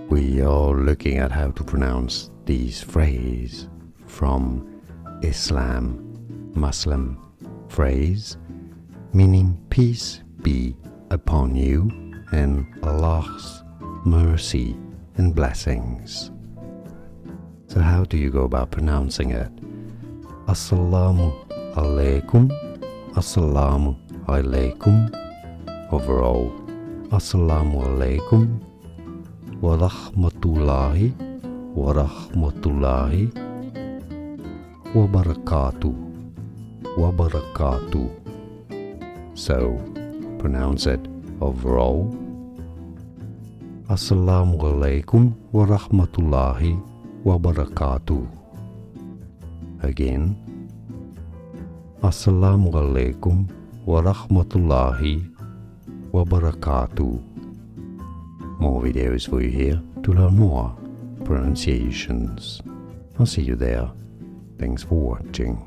We are looking at how to pronounce these phrases from Islam, Muslim phrase, meaning peace be upon you and Allah's mercy and blessings. So how do you go about pronouncing it? Assalamualaikum, Assalamualaikum. Overall, Assalamualaikum Warahmatullahi Wabarakatuh Wabarakatuh. So, pronounce it overall. Assalamualaikum Warahmatullahi Wabarakatuh. Again. Assalamualaikum Warahmatullahi Wabarakatuh. More videos for you here to learn more pronunciations. I'll see you there. Thanks for watching.